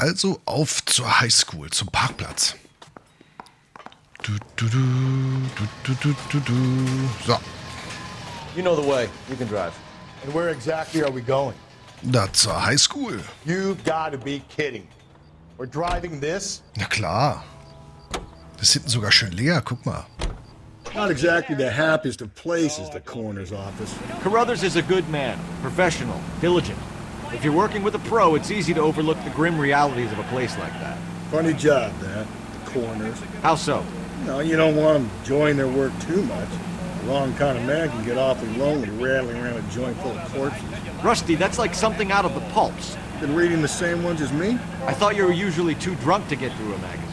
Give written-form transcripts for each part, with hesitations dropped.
Also auf zur Highschool, zum Parkplatz. So. You know the way. You can drive. And where exactly are we going? Da zur Highschool. You gotta be kidding. We're driving this? Na klar. Das ist hinten sogar schön leer, guck mal. Not exactly the happiest of places, the coroner's office. Carruthers is a good man, professional, diligent. If you're working with a pro, it's easy to overlook the grim realities of a place like that. Funny job, that. The coroner's. How so? No, you don't want them enjoying their work too much. The wrong kind of man can get awfully lonely rattling around a joint full of corpses. Rusty, that's like something out of the pulps. Been reading the same ones as me? I thought you were usually too drunk to get through a magazine.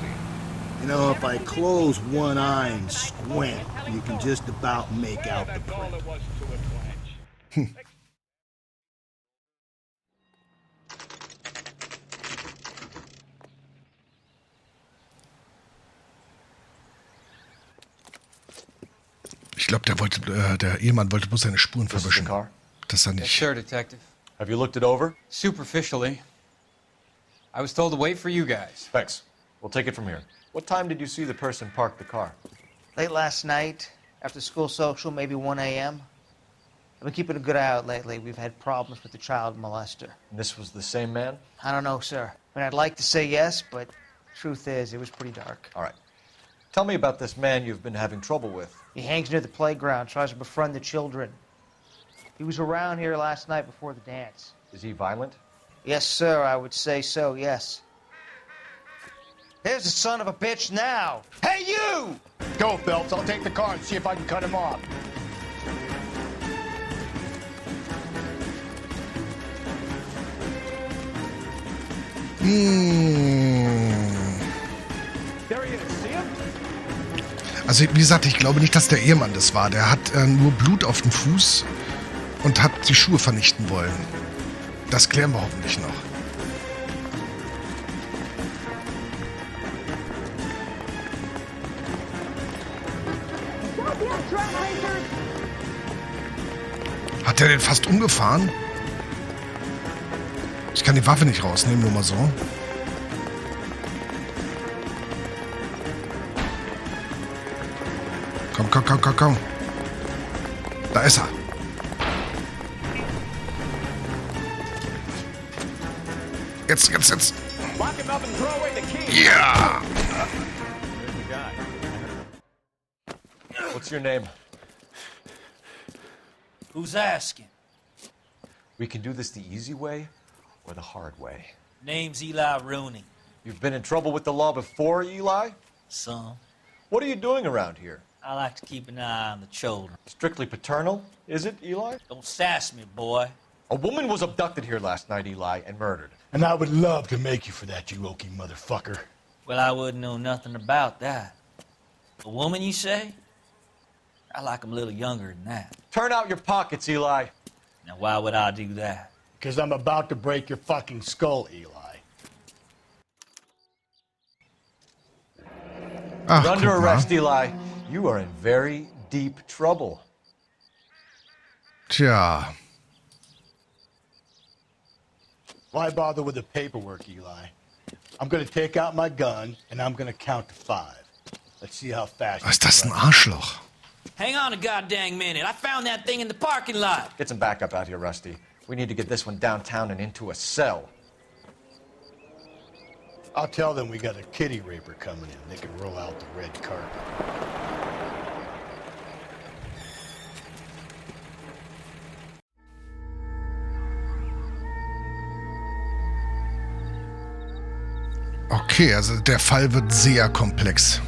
You know, if I close one eye and squint, you can just about make out the print. Ich glaube, der Ehemann wollte bloß seine Spuren verwischen. Dass er Yes, nicht. sir, Detective. Have you looked it over? Superficially. I was told to wait for you guys. Thanks. We'll take it from here. What time did you see the person park the car? Late last night, after school social, maybe 1 a.m. I've been keeping a good eye out lately. We've had problems with the child molester. And this was the same man? I don't know, sir. I mean, I'd like to say yes, but truth is, it was pretty dark. All right. Tell me about this man you've been having trouble with. He hangs near the playground, tries to befriend the children. He was around here last night before the dance. Is he violent? Yes, sir, I would say so, yes. There's the son of a bitch now. Hey, you! Go, Phelps. I'll take the car and see if I can cut him off. There he is. See him? Also wie gesagt, ich glaube nicht, dass der Ehemann das war. Der hat nur Blut auf dem Fuß und hat die Schuhe vernichten wollen. Das klären wir hoffentlich noch. Hat der den fast umgefahren? Ich kann die Waffe nicht rausnehmen, nur mal so. Komm, komm, komm, komm, komm. Da ist er. Jetzt. Ja! What's your name? Who's asking? We can do this the easy way or the hard way. Name's Eli Rooney. You've been in trouble with the law before, Eli? Some. What are you doing around here? I like to keep an eye on the children. Strictly paternal, is it, Eli? Don't sass me, boy. A woman was abducted here last night, Eli, and murdered. And I would love to make you for that, you oaky motherfucker. Well, I wouldn't know nothing about that. A woman, you say? I like 'em a little younger than that. Turn out your pockets, Eli. Now, why would I do that? Because I'm about to break your fucking skull, Eli. Ach, You're under guck mal. arrest, Eli. You are in very deep trouble. Tja. Why bother with the paperwork, Eli? I'm gonna take out my gun and I'm gonna count to 5. Let's see how fast. Was ist das, ein Arschloch? Hang on a goddamn minute. I found that thing in the parking lot. Get some backup out here, Rusty. We need to get this one downtown and into a cell. I'll tell them we got a kitty raper coming in. They can roll out the red carpet. Okay, also der Fall wird sehr komplex.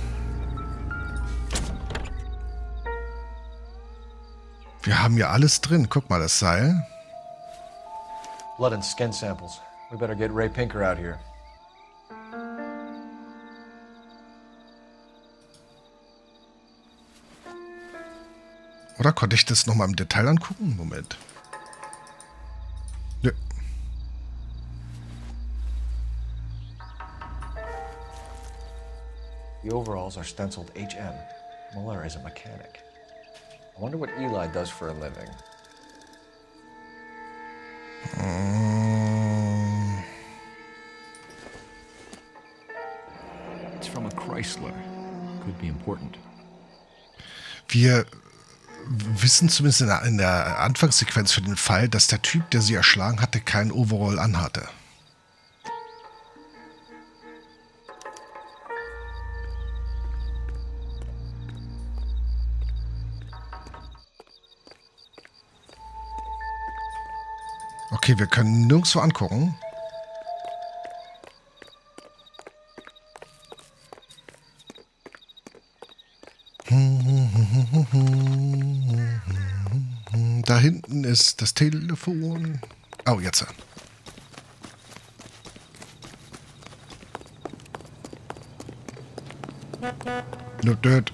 Wir haben hier alles drin. Guck mal, das Seil. Blood and skin samples. We better get Ray Pinker out here. Oder konnte ich das nochmal im Detail angucken? Moment. Nö. The overalls are stenciled HM. Muller is a mechanic. I wonder what Eli does for a living. from a Chrysler. Could be important. Wir wissen zumindest in der Anfangssequenz für den Fall, dass der Typ, der sie erschlagen hatte, keinen Overall anhatte. Okay, wir können nirgendwo angucken. Da hinten ist das Telefon. Oh, jetzt. No dirt.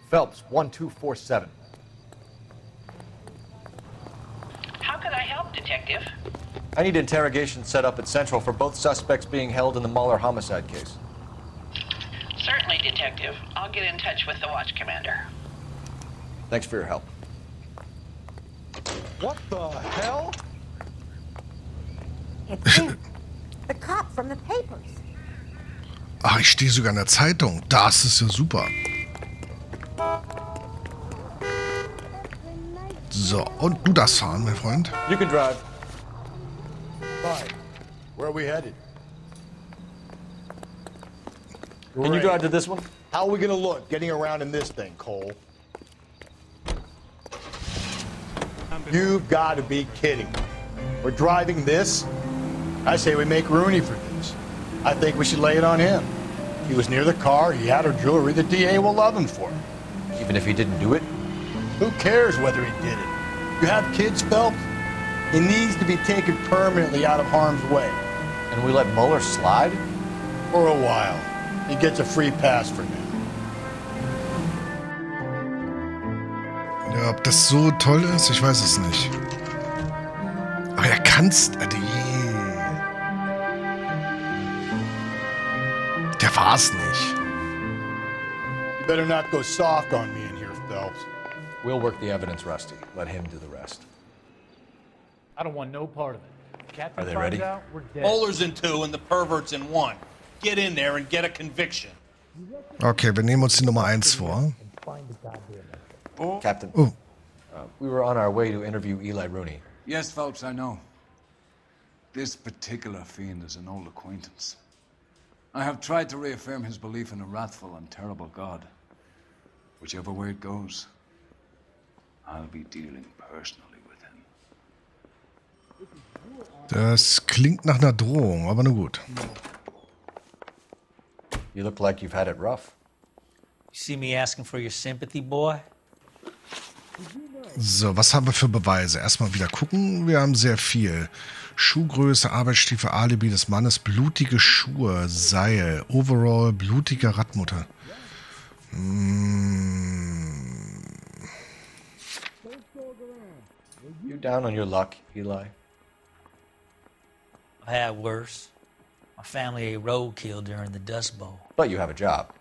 Phelps, 1247. How can I help, Detective? I need interrogation set up at Central for both suspects being held in the Muller homicide case. Certainly, Detective. I'll get in touch with the watch commander. Thanks for your help. What the hell? It's him. The cop from the papers. Ach, ich stehe sogar in der Zeitung. Das ist ja super. So, und du darfst fahren, mein Freund. You can drive. Fine. Where are we headed? Can you Great. drive to this one? How are we gonna look getting around in this thing, Cole? You've got to be kidding me. We're driving this? I say we make Rooney for this. I think we should lay it on him. He was near the car, he had her jewelry, the DA will love him for it. Even if he didn't do it? Who cares whether he did it? You have kids, Phelps? He needs to be taken permanently out of harm's way. And we let Muller slide? For a while. He gets a free pass for now. Ja, ob das so toll ist, ich weiß es nicht. Aber er kann's. Der war's nicht. You better not go soft on me in here, Phelps. We'll work the evidence, Rusty. Let him do the rest. I don't want no part of it. Captain Are they finds ready? out, we're dead. Bowler's in 2 and the pervert's in 1. Get in there and get a conviction. Okay, wir nehmen uns die Nummer 1 vor. Captain, Oh, we were on our way to interview Eli Rooney. Yes, Phelps, I know. This particular fiend is an old acquaintance. I have tried to reaffirm his belief in a wrathful and terrible God. Whichever way it goes, I'll be dealing personally with him. das klingt nach einer Drohung, aber nur gut. You look like you've had it rough. You see me asking for your sympathy, boy? So, was haben wir für Beweise? Erstmal wieder gucken. Wir haben sehr viel. Schuhgröße, Arbeitsstiefel, Alibi des Mannes, blutige Schuhe, Seil, Overall, blutige Radmutter. You down on your luck, Eli? I've had worse. My family ate roadkill during the Dust Bowl. But you have a job.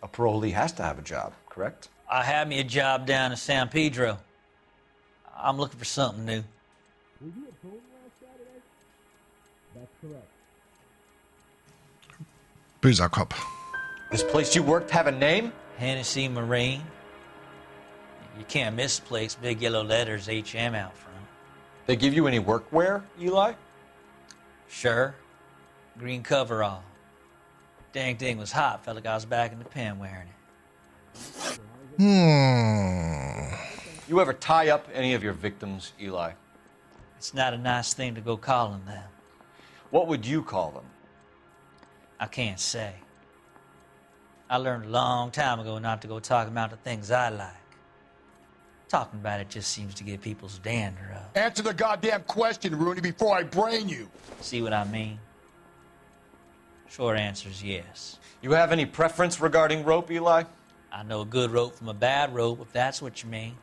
A parolee has to have a job, correct? I had me a job down in San Pedro. I'm looking for something new. Böser Kopf. This place you worked have a name? Hennessy Marine. You can't miss the place. Big yellow letters HM out front. They give you any workwear, Eli? Sure. Green coverall. Dang thing was hot. Felt like I was back in the pen wearing it. You ever tie up any of your victims, Eli? It's not a nice thing to go calling them. What would you call them? I can't say. I learned a long time ago not to go talking about the things I like. Talking about it just seems to get people's dander up. Answer the goddamn question, Rooney, before I brain you. See what I mean? Short answer is yes. You have any preference regarding rope, Eli? I know a good rope from a bad rope, if that's what you mean.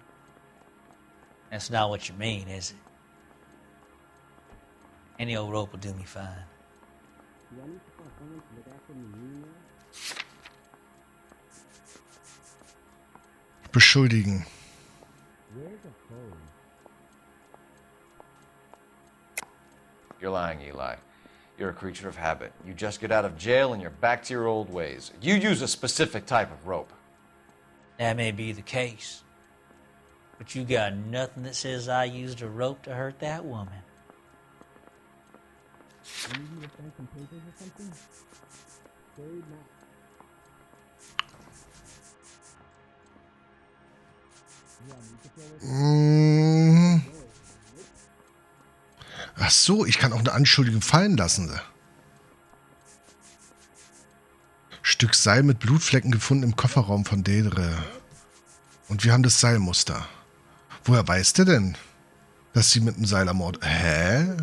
That's not what you mean, is it? Any old rope will do me fine. Beschuldigen. You're lying, Eli. You're a creature of habit. You just get out of jail and you're back to your old ways. You use a specific type of rope. That may be the case. But you got nothing that says I used a rope to hurt that woman. Ach so, ich kann auch eine Anschuldigung fallen lassen. Stück Seil mit Blutflecken gefunden im Kofferraum von Dedre. Und wir haben das Seilmuster. Woher weiß der denn, dass sie mit dem Seil ermordet? Hä?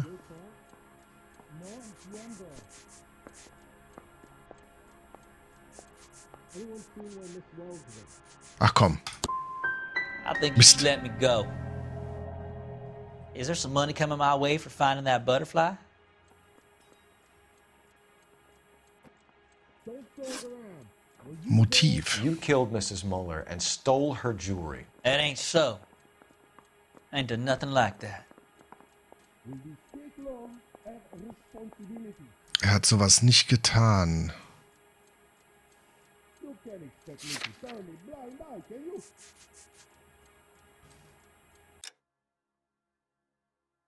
Ach komm. I think you should let me go. Is there some money coming my way for finding that butterfly? Motiv. You killed Mrs. Muller and stole her jewelry. That ain't so. I ain't done nothing like that. Er hat sowas nicht getan.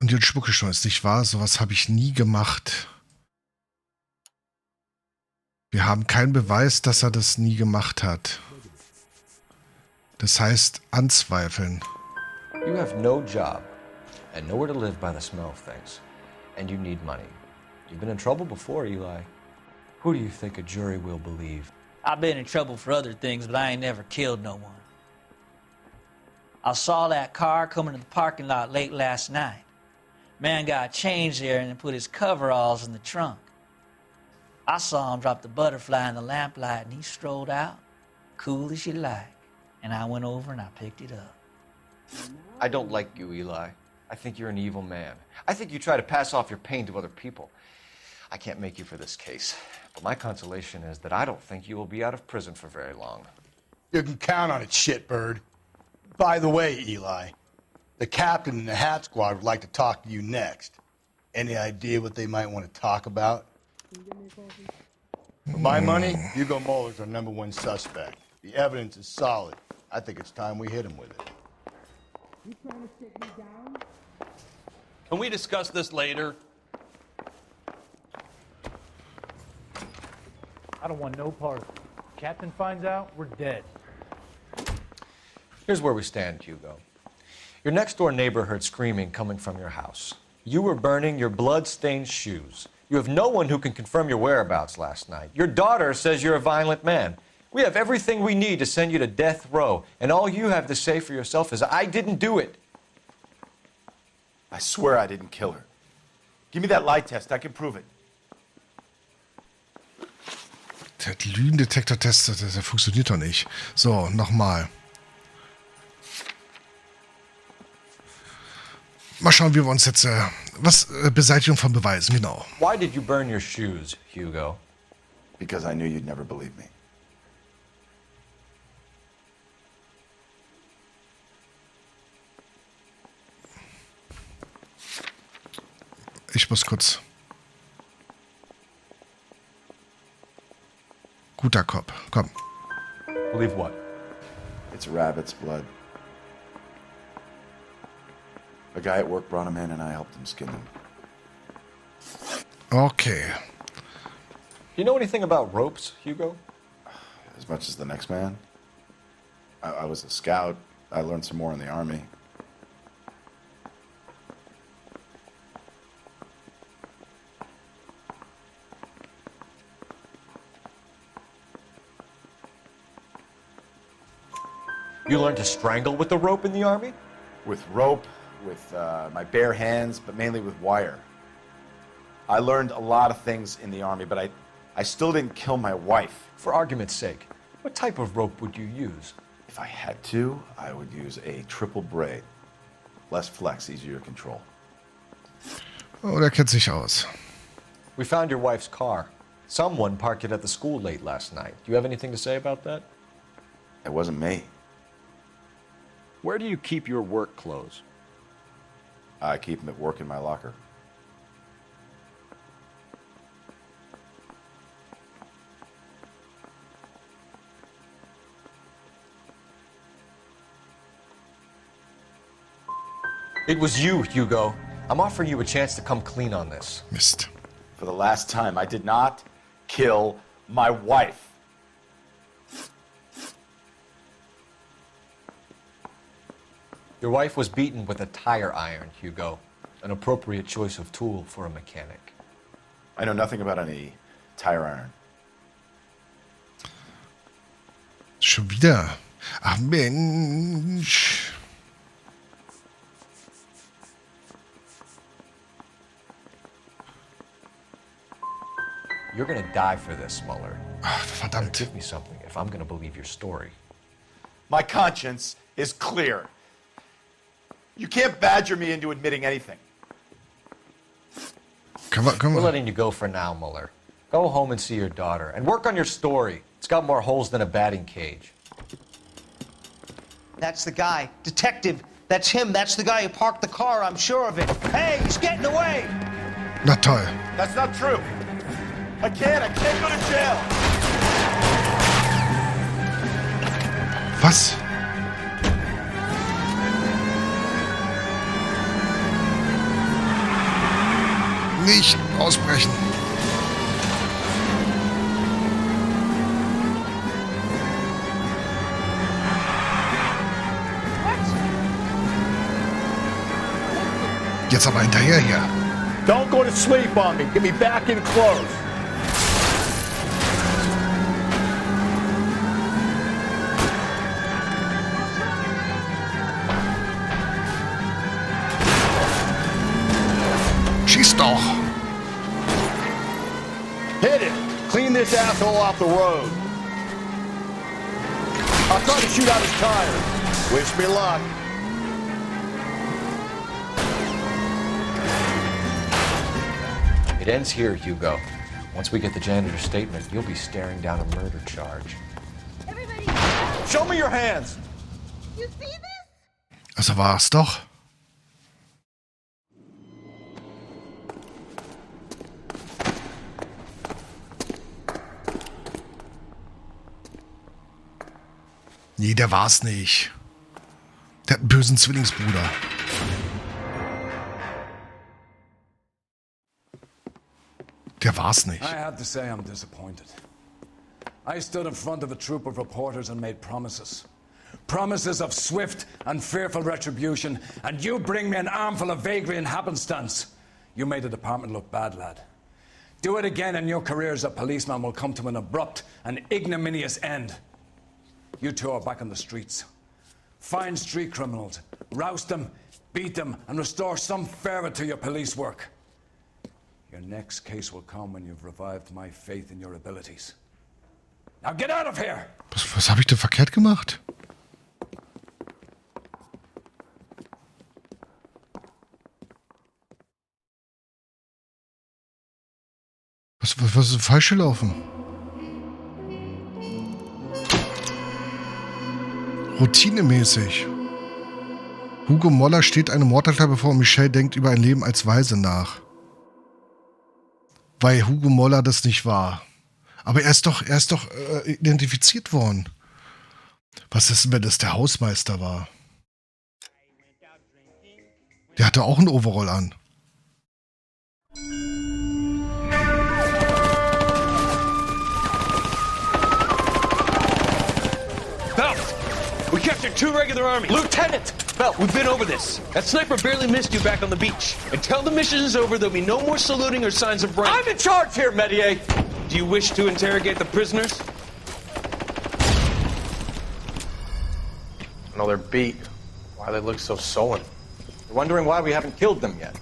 Und die Spucke schon ist nicht wahr. Sowas habe ich nie gemacht. Wir haben keinen Beweis, dass er das nie gemacht hat. Das heißt, anzweifeln. You have no job and nowhere to live by the smell of things. And you need money. You've been in trouble before, Eli. Who do you think a jury will believe? I've been in trouble for other things, but I ain't never killed no one. I saw that car coming to the parking lot late last night. Man got changed there and put his coveralls in the trunk. I saw him drop the butterfly in the lamplight and he strolled out, cool as you like. And I went over and I picked it up. I don't like you, Eli. I think you're an evil man. I think you try to pass off your pain to other people. I can't make you for this case, but my consolation is that I don't think you will be out of prison for very long. You can count on it, shitbird. By the way, Eli, the captain and the hat squad would like to talk to you next. Any idea what they might want to talk about? For my money, Hugo Muller's our #1 suspect. The evidence is solid. I think it's time we hit him with it. You trying to sit me down? Can we discuss this later? I don't want no part of it. Captain finds out, we're dead. Here's where we stand, Hugo. Your next-door neighbor heard screaming coming from your house. You were burning your blood-stained shoes. You have no one who can confirm your whereabouts last night. Your daughter says you're a violent man. We have everything we need to send you to death row, and all you have to say for yourself is, I didn't do it. I swear I didn't kill her. Give me that lie test. I can prove it. Der Lügendetektor-Test, der funktioniert doch nicht. So, nochmal. Mal schauen, wie wir uns jetzt... Beseitigung von Beweisen, genau. Why did you burn your shoes, Hugo? Because I knew you'd never believe me. Ich muss kurz... Guter Kopf, komm. Believe what? It's a rabbit's blood. A guy at work brought him in and I helped him skin him. Okay. You know anything about ropes, Hugo? As much as the next man. I was a scout. I learned some more in the army. You learned to strangle with the rope in the army? With rope, with my bare hands, but mainly with wire. I learned a lot of things in the army, but I still didn't kill my wife. For argument's sake, what type of rope would you use? If I had to, I would use a triple braid. Less flex, easier to control. Oh, der kennt sich aus. We found your wife's car. Someone parked it at the school late last night. Do you have anything to say about that? It wasn't me. Where do you keep your work clothes? I keep them at work in my locker. It was you, Hugo. I'm offering you a chance to come clean on this. Mist. For the last time, I did not kill my wife. Your wife was beaten with a tire iron, Hugo. An appropriate choice of tool for a mechanic. I know nothing about any tire iron. Schon wieder. Ach Mensch. You're gonna die for this, Mueller. Ach, verdammt. Give me something if I'm gonna believe your story. My conscience is clear. You can't badger me into admitting anything. We're letting you go for now, Mueller. Go home and see your daughter and work on your story. It's got more holes than a batting cage. That's the guy. Detective. That's him. That's the guy who parked the car. I'm sure of it. Hey, he's getting away. Na toll. That's not true. I can't go to jail. Was? Nicht ausbrechen. Jetzt aber hinterher hier. Don't go to sleep on me. Get me back in close. Schieß doch. Hit it. Clean this asshole off the road. I'll try to shoot out his tires. Wish me luck. It ends here, Hugo. Once we get the janitor's statement, you'll be staring down a murder charge. Show me your hands. You see this? Also war's doch. Nee, der war's nicht. Der hat einen bösen Zwillingsbruder. Der war's nicht. I have to say I'm disappointed. I stood in front of a troop of reporters and made promises. Promises of swift and fearful retribution, and you bring me an armful of vagary and happenstance. You made the department look bad, lad. Do it again and your career as a policeman will come to an abrupt and ignominious end. You two are back on the streets. Find street criminals, roust them, beat them, and restore some fervor to your police work. Your next case will come when you've revived my faith in your abilities. Now get out of here! Was habe ich denn verkehrt gemacht? Was ist falsch gelaufen? Routinemäßig. Hugo Moller steht eine Mordanklage bevor und Michelle denkt über ein Leben als Waise nach. Weil Hugo Moller das nicht war. Aber er ist doch identifiziert worden. Was ist denn, wenn das der Hausmeister war? Der hatte auch einen Overall an. Phelps, we captured 2 regular army. Lieutenant! Phelps, we've been over this. That sniper barely missed you back on the beach. Until the mission is over, there'll be no more saluting or signs of rank. I'm in charge here, Metier! Do you wish to interrogate the prisoners? No, they're beat. Why they look so sullen? They're wondering why we haven't killed them yet.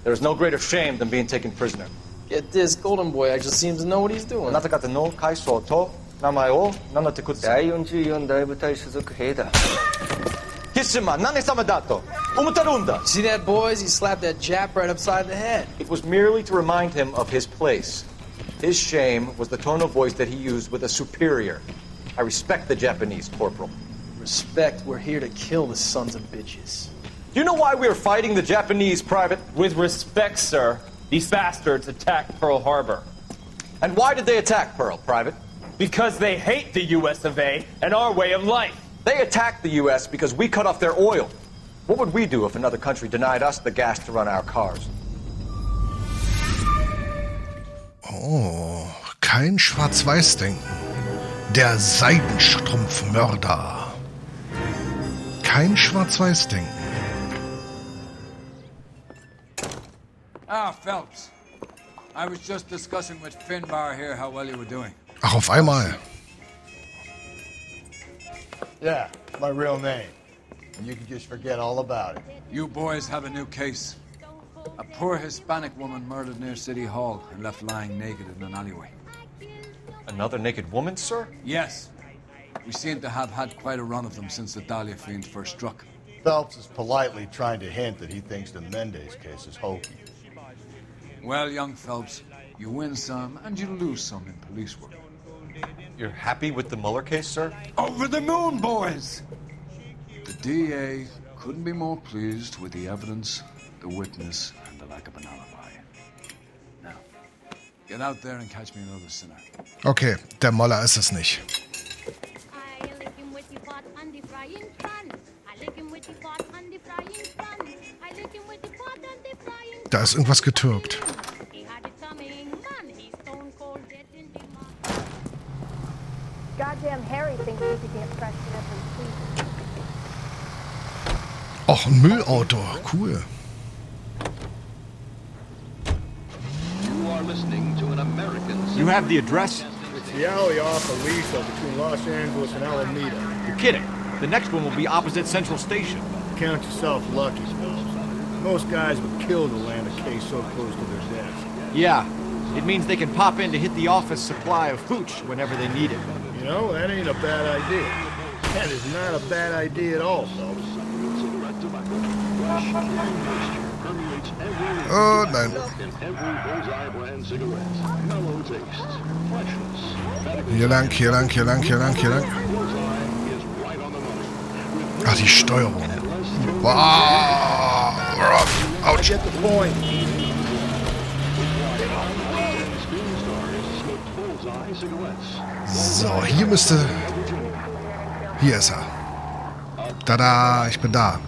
There is no greater shame than being taken prisoner. Get this, Golden Boy actually seems to know what he's doing. あなた方の階層と名前を名乗ってください。第44大部隊所属兵だ。キスマ、何様だと思ってるんだ。 See that, boys? He slapped that Jap right upside the head. It was merely to remind him of his place. His shame was the tone of voice that he used with a superior. I respect the Japanese, Corporal. Respect, we're here to kill the sons of bitches. Do you know why we are fighting the Japanese, Private? With respect, sir, these bastards attacked Pearl Harbor. And why did they attack Pearl, Private? Because they hate the US of A and our way of life. They attacked the U.S. because we cut off their oil. What would we do if another country denied us the gas to run our cars? Oh, kein Schwarz-Weiß-Denken. Der Seidenstrumpfmörder. Kein Schwarz-Weiß-Denken. Ah, Phelps. I was just discussing with Finbar here how well you were doing. Ach, auf einmal. Yeah, it's my real name. And you can just forget all about it. You boys have a new case. A poor Hispanic woman murdered near City Hall and left lying naked in an alleyway. Another naked woman, sir? Yes. We seem to have had quite a run of them since the Dahlia fiend first struck. Phelps is politely trying to hint that he thinks the Mendez case is hokey. Well, young Phelps, you win some and you lose some in police work. You're happy with the Mueller case, sir? Over the moon, boys! The DA couldn't be more pleased with the evidence, the witness, and the lack of an alibi. Now, get out there and catch me another sinner. Okay, der Moller ist es nicht. Da ist irgendwas getürkt. Goddamn Harry thinks he could get fresh every week. Och, ein Müllauto. Cool. You are listening to an American. You have the address? It's the alley off Aliso between Los Angeles and Alameda. You're kidding. The next one will be opposite Central Station. Count yourself lucky, Phelps. Most guys would kill to land a case so close to their desk. Yeah, it means they can pop in to hit the office supply of hooch whenever they need it. You know, that ain't a bad idea. That is not a bad idea at all, Phelps. Oh nein. Hier lang, hier lang, hier lang, hier lang, hier lang. Ach, die Steuerung. Wow. Autsch. Get the point. So, hier müsste... Hier ist er. Tada, ich bin da.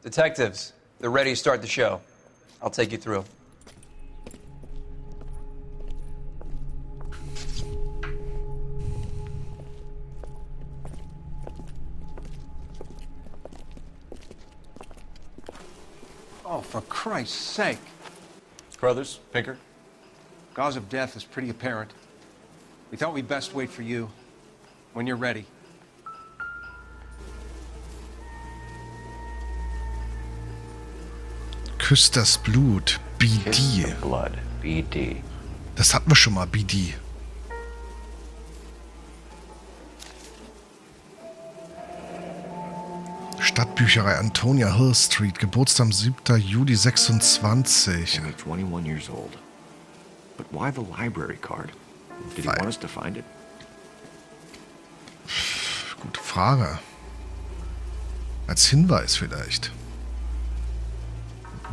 Detectives, they're ready to start the show. I'll take you through. Oh, for Christ's sake. Brothers, Pinker? Cause of death is pretty apparent. We thought we'd best wait for you when you're ready. Küsst das Blut. BD. Blood. BD. Das hatten wir schon mal, BD. Stadtbücherei Antonia Hill Street, Geburtstag am 7. Juli 26. Only 21 years old. But why the library card? Did he want us to find it? Gute Frage. Als Hinweis vielleicht.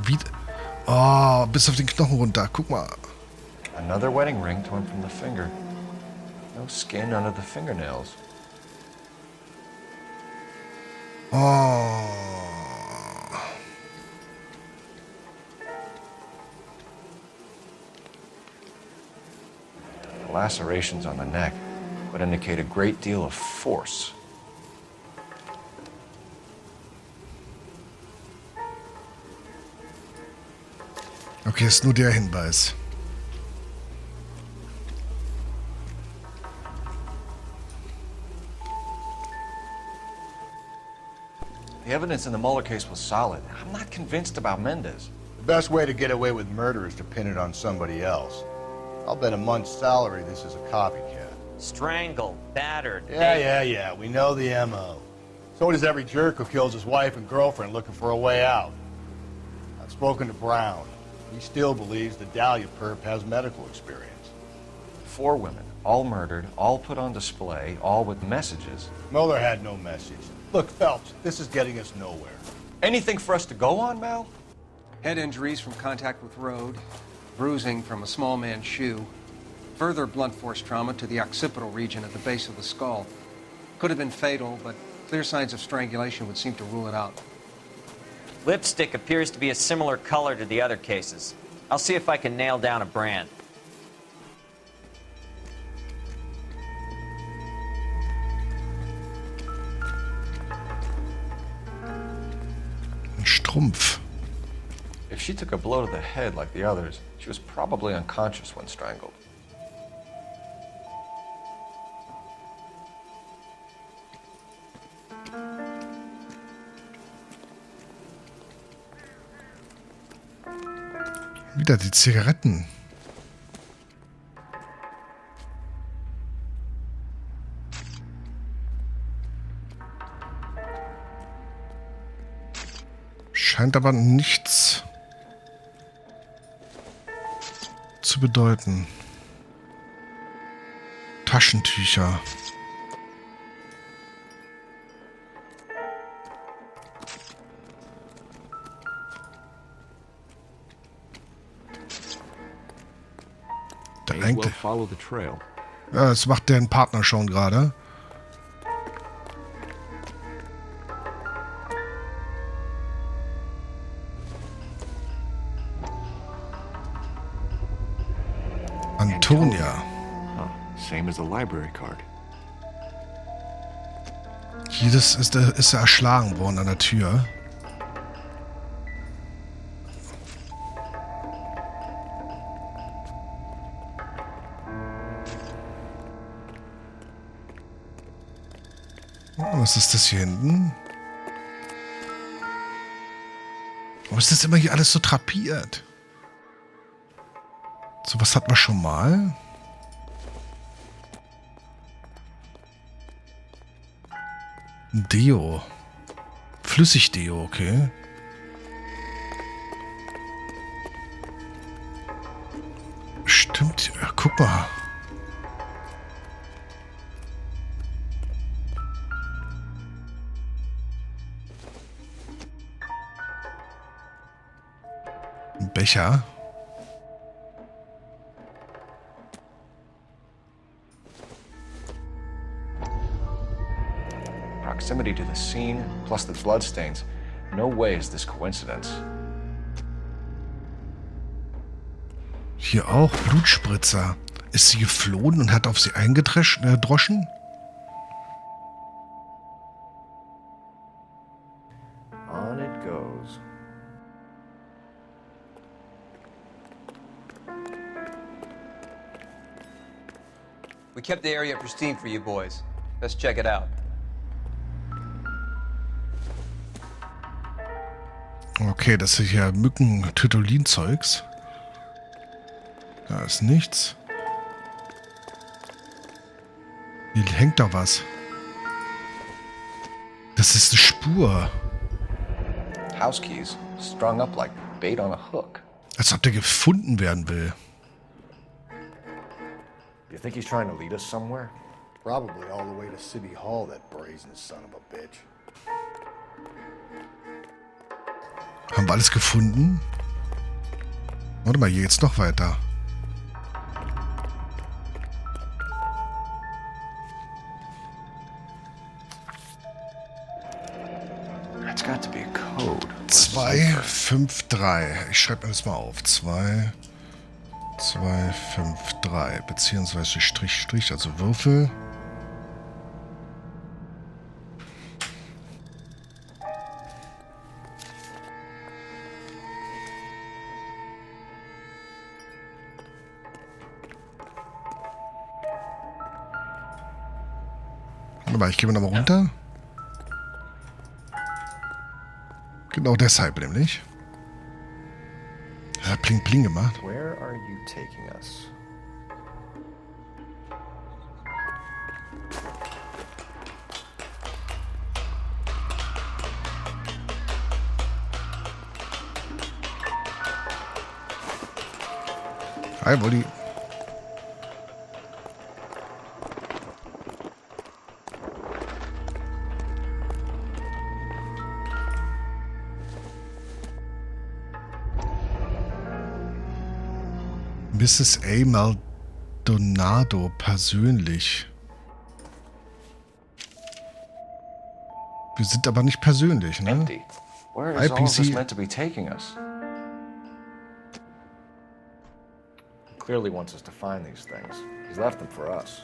Wie... Oh, bis auf den Knochen runter. Guck mal. Another wedding ring torn from the finger. No skin under the fingernails. Oh. Lacerations on the neck would indicate a great deal of force. Okay, ist nur der Hinweis. The evidence in the Mueller case was solid. I'm not convinced about Mendez. The best way to get away with murder is to pin it on somebody else. I'll bet a month's salary this is a copycat. Strangled, battered. Yeah. We know the M.O. So does every jerk who kills his wife and girlfriend looking for a way out. I've spoken to Brown. He still believes the Dahlia perp has medical experience. 4 women, all murdered, all put on display, all with messages. Mueller had no message. Look, Phelps, this is getting us nowhere. Anything for us to go on, Mal? Head injuries from contact with road, bruising from a small man's shoe, further blunt force trauma to the occipital region at the base of the skull. Could have been fatal, but clear signs of strangulation would seem to rule it out. Lipstick appears to be a similar color to the other cases. I'll see if I can nail down a brand. Ein Strumpf. If she took a blow to the head like the others, she was probably unconscious when strangled. Wieder die Zigaretten. Scheint aber nichts zu bedeuten. Taschentücher. Eigentlich. Ja, das macht deren Partner schon gerade. Antonia. Same as the library card. Hier ist er erschlagen worden an der Tür. Was ist das hier hinten? Warum ist das immer hier alles so drapiert? So was hatten wir schon mal. Ein Deo. Flüssigdeo, okay. Stimmt, ja, guck mal. Becher. Proximity to the scene, plus the bloodstains. No way is this coincidence. Hier auch Blutspritzer. Ist sie geflohen und hat auf sie eingedroschen? On it goes. We kept the area pristine for you boys. Let's check it out. Okay, das ist hier Mücken-Tütolin-Zeugs. Da ist nichts. Hier hängt da was. Das ist eine Spur. House keys strung up like bait on a hook. Als ob der gefunden werden will. You think he's trying to lead us somewhere? Probably all the way to City Hall, that brazen son of a bitch. Haben wir alles gefunden? Warte mal, hier geht's noch weiter. That's got to be a code. 253. Ich schreibe mir das mal auf. 253. Beziehungsweise Strich, Strich, also Würfel. Aber ich gehe nochmal runter. Genau deshalb nämlich. Das hat Pling Pling gemacht. Where are you taking us? Hi, Wolli. Mrs. A. Maldonado persönlich. Wir sind aber nicht persönlich, ne? Empty. Where is all of this IPC. meant to be taking us? He clearly wants us to find these things. He's left them for us.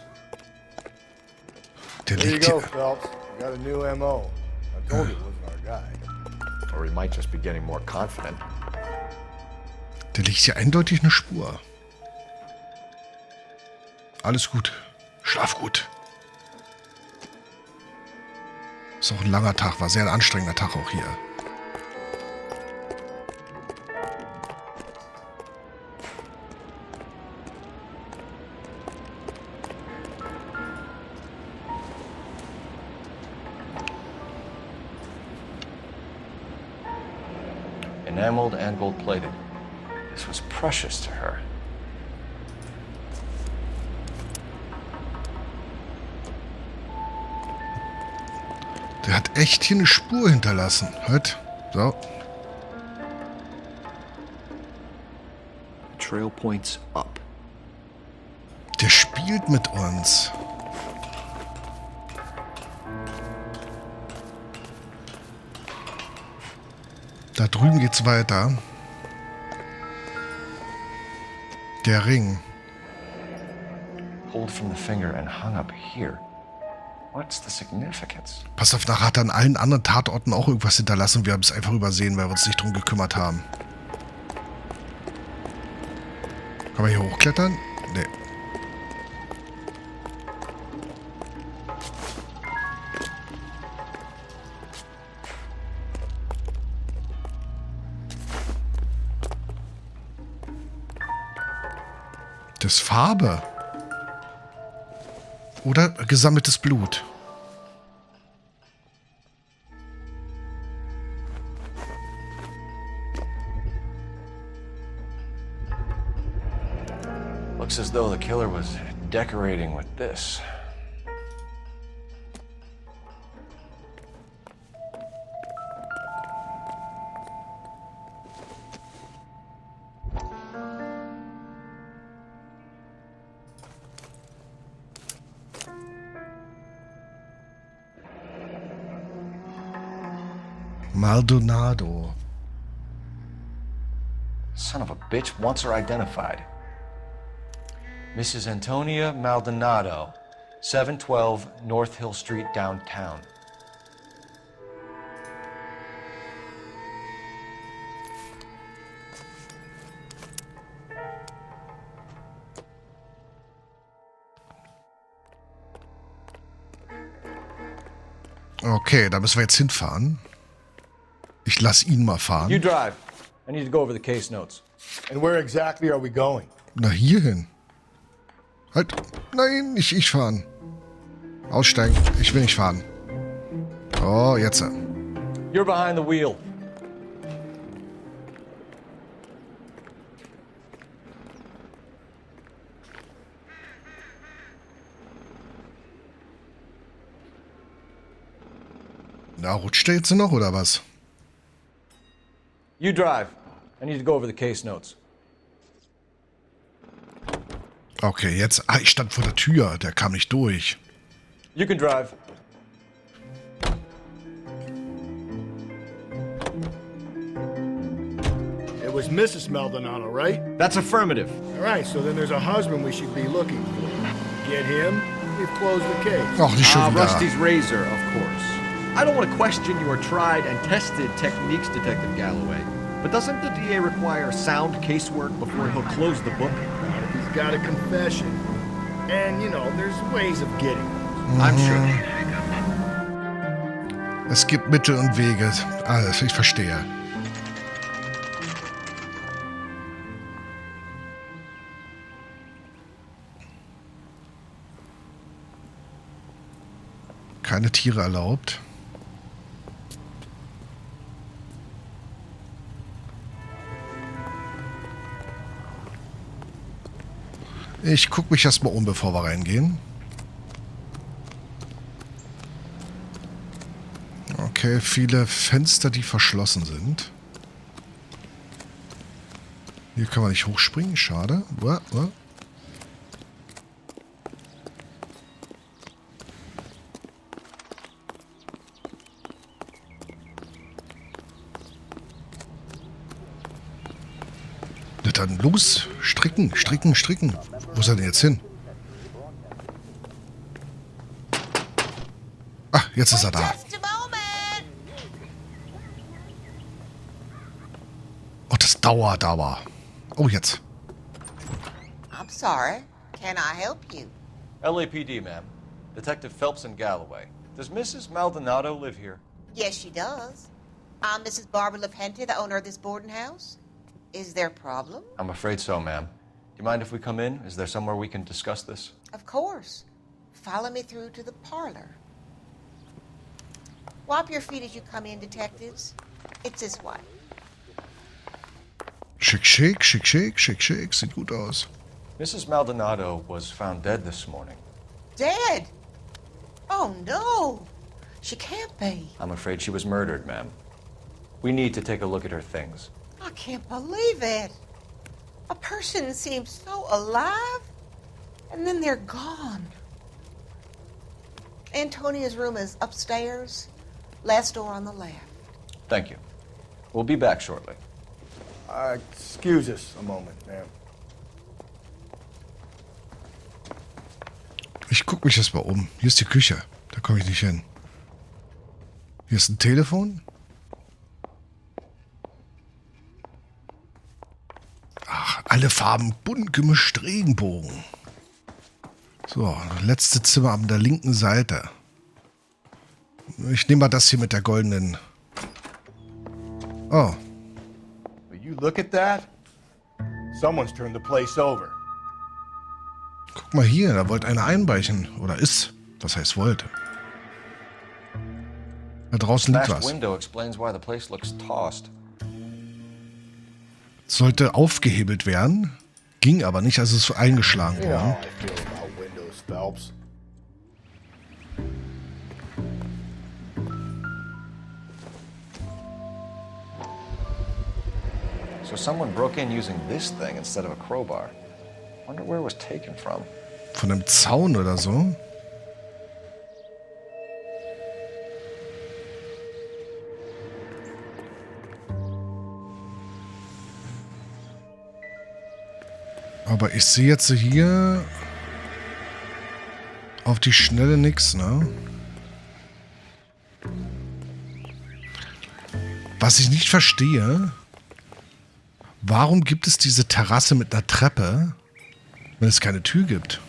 Der There you liegt go, hier. Phelps. You got a new MO. I told you it wasn't our guy. Or he might just be getting more confident. Der liegt hier eindeutig eine Spur. Alles gut. Schlaf gut. Ist auch ein langer Tag, war sehr ein anstrengender Tag auch hier. Enameled and gold-plated. This was precious to her. Der hat echt hier eine Spur hinterlassen. Halt. So. Trail points up. Der spielt mit uns. Da drüben geht's weiter. Der Ring. Pulled from the finger and hung up here. What's the significance? Pass auf, nachher hat er an allen anderen Tatorten auch irgendwas hinterlassen. Wir haben es einfach übersehen, weil wir uns nicht drum gekümmert haben. Kann man hier hochklettern? Nee. Das ist Farbe. Oder gesammeltes Blut. Looks as though the killer was decorating with this. Maldonado. Son of a bitch wants her identified. Mrs. Antonia Maldonado, 712 North Hill Street, downtown. Okay, da müssen wir jetzt hinfahren. Ich lass ihn mal You fahren. drive. I need to go over the case notes. And where exactly are we going? Na, hierhin. Halt. Nein, nicht ich fahren. Aussteigen. Ich will nicht fahren. Oh, jetzt. You're behind the wheel. Na, rutscht der jetzt noch, oder was? You drive. I need to go over the case notes. Okay, jetzt. Ah, ich stand vor der Tür. Der kam nicht durch. You can drive. It was Mrs. Maldonado, right? That's affirmative. All right, so then there's a husband we should be looking for. Get him, we've closed the case. Ach, nicht schon wieder. Rusty's razor, of course. I don't want to question your tried and tested techniques, Detective Galloway. But doesn't the DA require sound casework before he'll close the book? Not if he's got a confession. And, you know, there's ways of getting them. I'm sure. Es gibt Mittel und Wege. Alles, ich verstehe. Keine Tiere erlaubt. Ich gucke mich erstmal um, bevor wir reingehen. Okay, viele Fenster, die verschlossen sind. Hier kann man nicht hochspringen, schade. Uah, uah. Na dann los, stricken, stricken, stricken. Wo ist er denn jetzt hin? Ach, jetzt ist er da. Oh, das dauert aber. Oh, jetzt. I'm sorry. Can I help you? LAPD, ma'am. Detective Phelps in Galloway. Does Mrs. Maldonado live here? Yes, she does. I'm Mrs. Barbara LaPente, the owner of this boarding house. Is there a problem? I'm afraid so, ma'am. Do you mind if we come in? Is there somewhere we can discuss this? Of course. Follow me through to the parlor. Wipe your feet as you come in, detectives. It's this way. Schick, schick, schick, schick, schick, schick. Sieht gut aus. Mrs. Maldonado was found dead this morning. Dead? Oh, no. She can't be. I'm afraid she was murdered, ma'am. We need to take a look at her things. I can't believe it. A person seems so alive, and then they're gone. Antonia's room is upstairs, last door on the left. Thank you. We'll be back shortly. Excuse us a moment, ma'am. Ich guck mich erst mal um. Hier ist die Küche. Da komme ich nicht hin. Hier ist ein Telefon. Ach, alle Farben bunt gemischt Regenbogen. So, letzte Zimmer an der linken Seite. Ich nehme mal das hier mit der goldenen. Oh. Will you look at that? Someone's turned the place over. Guck mal hier, da wollte einer einbrechen. Oder ist. Was heißt wollte? Da draußen liegt was. Window explains why the place looks tossed. Sollte aufgehebelt werden. Ging aber nicht, also ist so eingeschlagen worden. I feel about windows, Phelps. So someone broke in using this thing instead of a crowbar. Wonder where it was taken from. Von einem Zaun oder so. Aber ich sehe jetzt hier auf die Schnelle nix, ne? Was ich nicht verstehe, warum gibt es diese Terrasse mit einer Treppe, wenn es keine Tür gibt?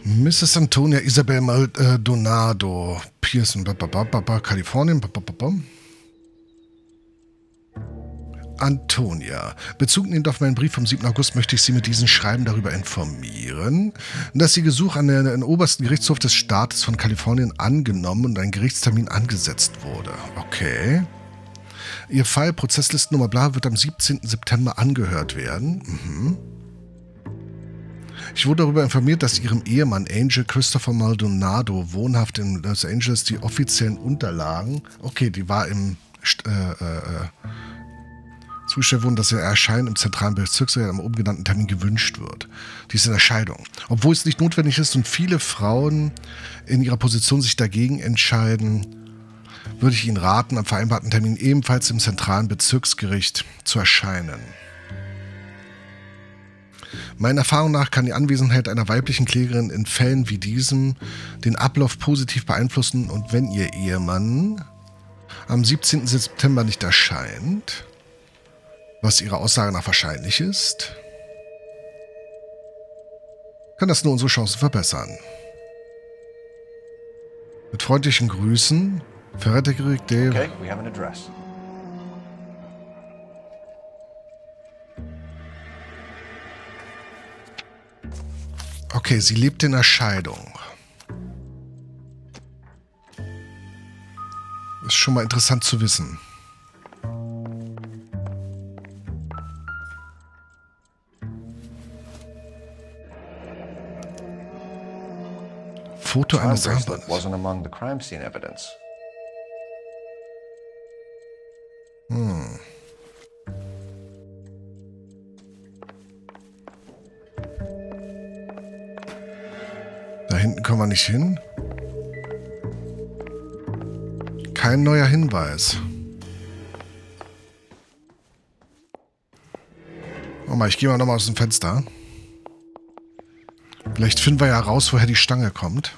Mrs. Antonia Isabel Maldonado, Pearson, Kalifornien. Antonia. Bezogen auf meinen Brief vom 7. August möchte ich Sie mit diesem Schreiben darüber informieren, dass Ihr Gesuch an den obersten Gerichtshof des Staates von Kalifornien angenommen und ein Gerichtstermin angesetzt wurde. Okay. Ihr Fall, Prozesslistennummer bla, wird am 17. September angehört werden. Mhm. Ich wurde darüber informiert, dass Ihrem Ehemann Angel Christopher Maldonado wohnhaft in Los Angeles die offiziellen Unterlagen, okay, die war im zugestellt wurden, dass ihr Erscheinen im zentralen Bezirksgericht am oben genannten Termin gewünscht wird. Dies in der Scheidung. Obwohl es nicht notwendig ist und viele Frauen in ihrer Position sich dagegen entscheiden, würde ich Ihnen raten, am vereinbarten Termin ebenfalls im zentralen Bezirksgericht zu erscheinen. Meiner Erfahrung nach kann die Anwesenheit einer weiblichen Klägerin in Fällen wie diesem den Ablauf positiv beeinflussen und wenn Ihr Ehemann am 17. September nicht erscheint, was Ihrer Aussage nach wahrscheinlich ist, kann das nur unsere Chancen verbessern. Mit freundlichen Grüßen, Verdächtige Dave. Okay, we have an address. Okay, sie lebt in der Scheidung. Das ist schon mal interessant zu wissen. Foto eines Armbandes. Wasn't among the crime scene evidence. Da hinten kommen wir nicht hin. Kein neuer Hinweis. Oh mal, ich gehe mal nochmal aus dem Fenster. Vielleicht finden wir ja raus, woher die Stange kommt.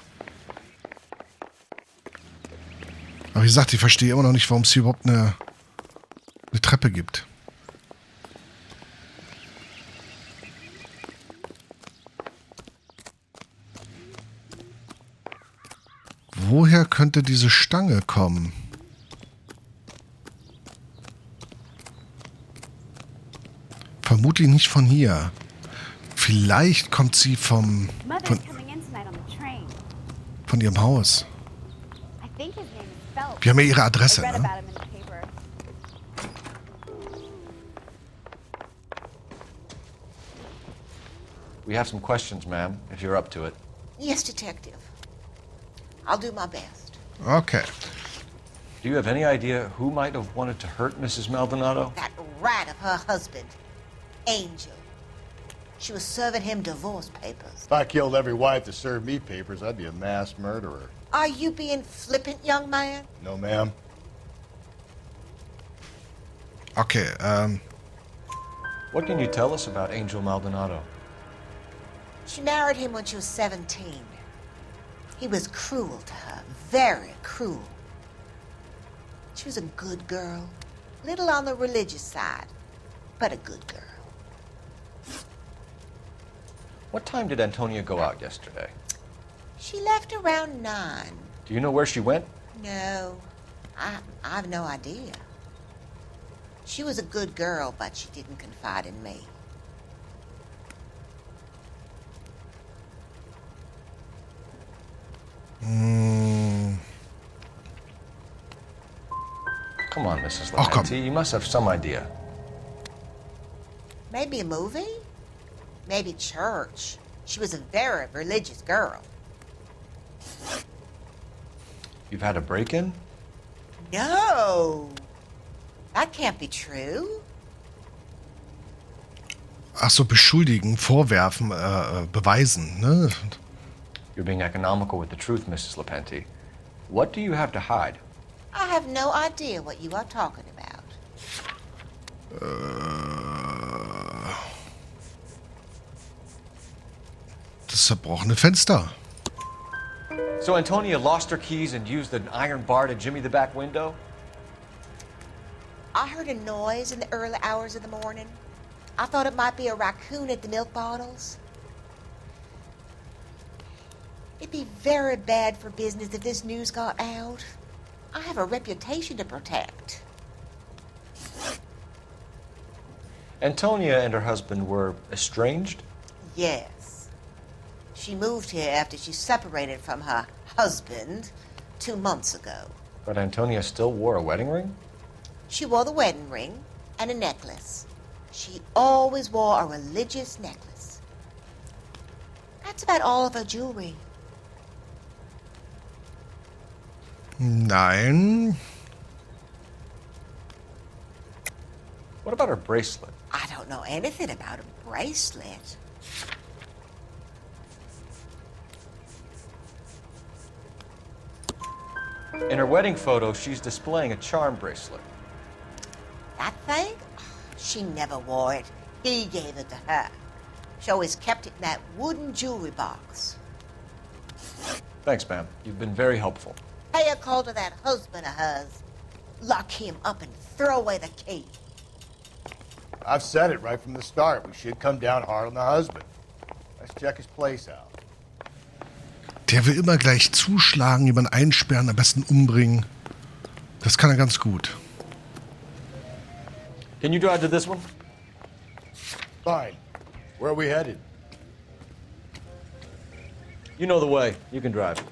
Aber wie gesagt, ich verstehe immer noch nicht, warum es hier überhaupt eine Treppe gibt. Woher könnte diese Stange kommen? Vermutlich nicht von hier. Vielleicht kommt sie von ihrem Haus. Wir haben ja ihre Adresse, ne? We have some questions, ma'am, if you're up to it. Yes, Detective. I'll do my best. Okay. Do you have any idea who might have wanted to hurt Mrs. Maldonado? That rat of her husband, Angel. She was serving him divorce papers. If I killed every wife to serve me papers, I'd be a mass murderer. Are you being flippant, young man? No, ma'am. Okay, What can you tell us about Angel Maldonado? She married him when she was 17. He was cruel to her, very cruel. She was a good girl, little on the religious side, but a good girl. What time did Antonia go out yesterday? She left around 9. Do you know where she went? No, I have no idea. She was a good girl, but she didn't confide in me. Come on, Mrs. Oh, come. Lamenti, you must have some idea. Maybe a movie? Maybe church. She was a very religious girl. You've had a break-in? No! That can't be true. ach so, beschuldigen, vorwerfen, beweisen, ne? You're being economical with the truth, Mrs. Lamenti. What do you have to hide? I have no idea what you are talking about. Das zerbrochene Fenster. So Antonia lost her keys and used an iron bar to jimmy the back window? I heard a noise in the early hours of the morning. I thought it might be a raccoon at the milk bottles. It'd be very bad for business if this news got out. I have a reputation to protect. Antonia and her husband were estranged? Yes. She moved here after she separated from her husband 2 months ago. But Antonia still wore a wedding ring? She wore the wedding ring and a necklace. She always wore a religious necklace. That's about all of her jewelry. Nein. What about her bracelet? I don't know anything about a bracelet. In her wedding photo, she's displaying a charm bracelet. That thing? She never wore it. He gave it to her. She always kept it in that wooden jewelry box. Thanks, ma'am. You've been very helpful. Pay a call to that husband of hers. Lock him up and throw away the key. I've said it right from the start. We should come down hard on the husband. Let's check his place out. Der will immer gleich zuschlagen, jemanden einsperren, am besten umbringen. Das kann er ganz gut. Can you drive to this one? Fine. Where are we headed? You know the way. You can drive.